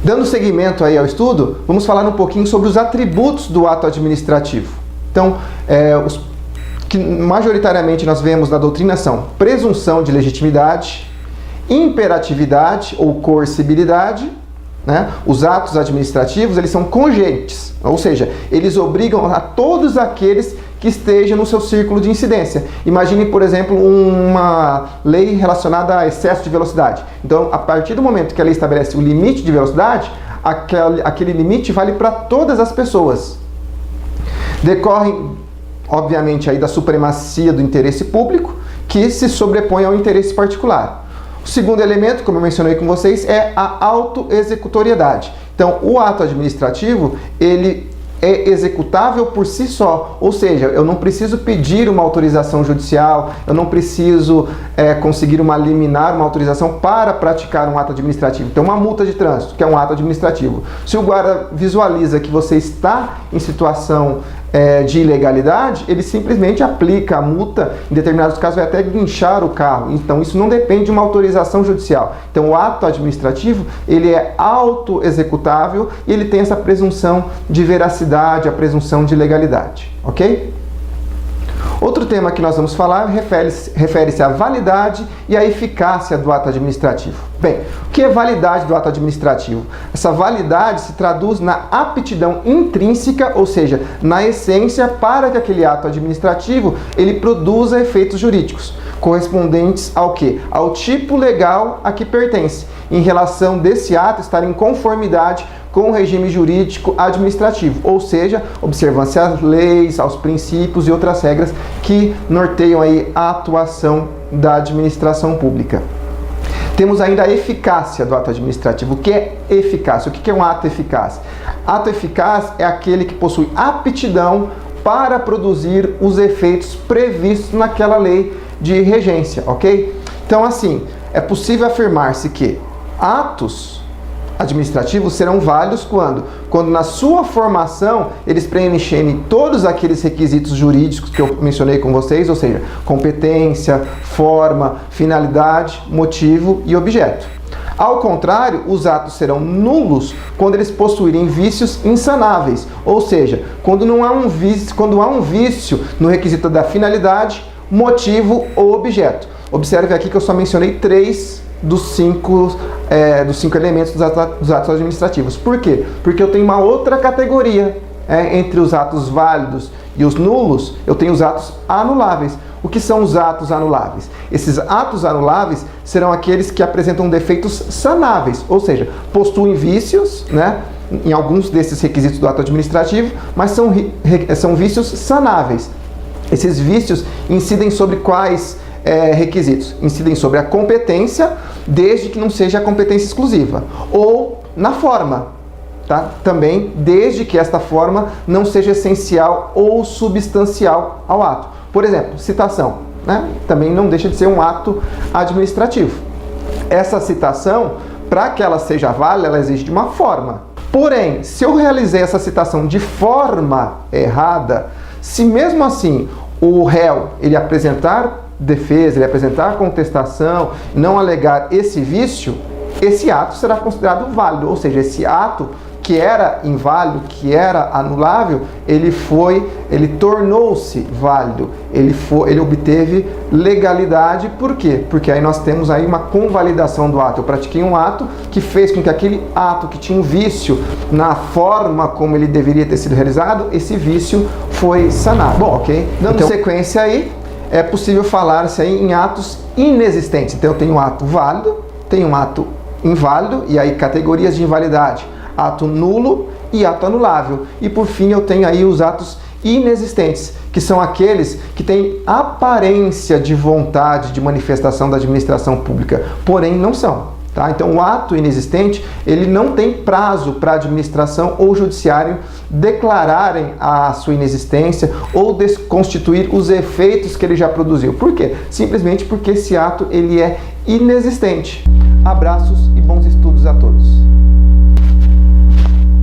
Dando seguimento aí ao estudo, vamos falar um pouquinho sobre os atributos do ato administrativo. Então, os que majoritariamente nós vemos na doutrina são presunção de legitimidade, imperatividade ou coercibilidade, né? Os atos administrativos, eles são congênites, ou seja, eles obrigam a todos aqueles que estejam no seu círculo de incidência. Imagine, por exemplo, uma lei relacionada a excesso de velocidade. Então, a partir do momento que a lei estabelece o limite de velocidade, aquele limite vale para todas as pessoas. Decorrem, obviamente, aí da supremacia do interesse público, que se sobrepõe ao interesse particular. O segundo elemento, como eu mencionei com vocês, é a autoexecutoriedade. Então, o ato administrativo, ele é executável por si só, ou seja, eu não preciso pedir uma autorização judicial, eu não preciso conseguir uma liminar, uma autorização para praticar um ato administrativo. Então, uma multa de trânsito, que é um ato administrativo. Se o guarda visualiza que você está em situação de ilegalidade, ele simplesmente aplica a multa, em determinados casos vai até guinchar o carro. Então isso não depende de uma autorização judicial. Então o ato administrativo, ele é auto-executável e ele tem essa presunção de veracidade, a presunção de legalidade, ok? Outro tema que nós vamos falar refere-se à validade e à eficácia do ato administrativo. Bem, o que é validade do ato administrativo? Essa validade se traduz na aptidão intrínseca, ou seja, na essência, para que aquele ato administrativo ele produza efeitos jurídicos, correspondentes ao quê? Ao tipo legal a que pertence, em relação desse ato estar em conformidade com o regime jurídico administrativo, ou seja, observância às leis, aos princípios e outras regras que norteiam aí a atuação da administração pública. Temos ainda a eficácia do ato administrativo. O que é eficácia? O que é um ato eficaz? Ato eficaz é aquele que possui aptidão para produzir os efeitos previstos naquela lei de regência, ok? Então, assim, é possível afirmar-se que atos administrativos serão válidos quando na sua formação eles preencherem todos aqueles requisitos jurídicos que eu mencionei com vocês, ou seja, competência, forma, finalidade, motivo e objeto. Ao contrário, os atos serão nulos quando eles possuírem vícios insanáveis, ou seja, quando há um vício no requisito da finalidade, motivo ou objeto. Observe aqui que eu só mencionei 3 dos cinco elementos dos atos administrativos. Por quê? Porque eu tenho uma outra categoria. Entre os atos válidos e os nulos, eu tenho os atos anuláveis. O que são os atos anuláveis? Esses atos anuláveis serão aqueles que apresentam defeitos sanáveis, ou seja, possuem vícios, né, em alguns desses requisitos do ato administrativo, mas são vícios sanáveis. Esses vícios incidem sobre quais requisitos? Incidem sobre a competência, desde que não seja a competência exclusiva, ou na forma, tá? Também desde que esta forma não seja essencial ou substancial ao ato. Por exemplo, citação, né? Também não deixa de ser um ato administrativo. Essa citação, para que ela seja válida, ela exige de uma forma. Porém, se eu realizei essa citação de forma errada, se mesmo assim o réu ele apresentar defesa, ele apresentar contestação, não alegar esse vício, esse ato será considerado válido, ou seja, esse ato que era inválido, que era anulável, ele tornou-se válido, ele obteve legalidade. Por quê? Porque aí nós temos aí uma convalidação do ato. Eu pratiquei um ato que fez com que aquele ato que tinha um vício na forma como ele deveria ter sido realizado, esse vício foi sanado. Bom, ok? Dando sequência aí, é possível falar-se aí em atos inexistentes. Então eu tenho um ato válido, tenho um ato inválido, e aí categorias de invalidade: ato nulo e ato anulável. E por fim eu tenho aí os atos inexistentes, que são aqueles que têm aparência de vontade de manifestação da administração pública, porém não são. Tá? Então o ato inexistente, ele não tem prazo para a administração ou judiciário declararem a sua inexistência ou desconstituir os efeitos que ele já produziu. Por quê? Simplesmente porque esse ato ele é inexistente. Abraços e bons estudos a todos.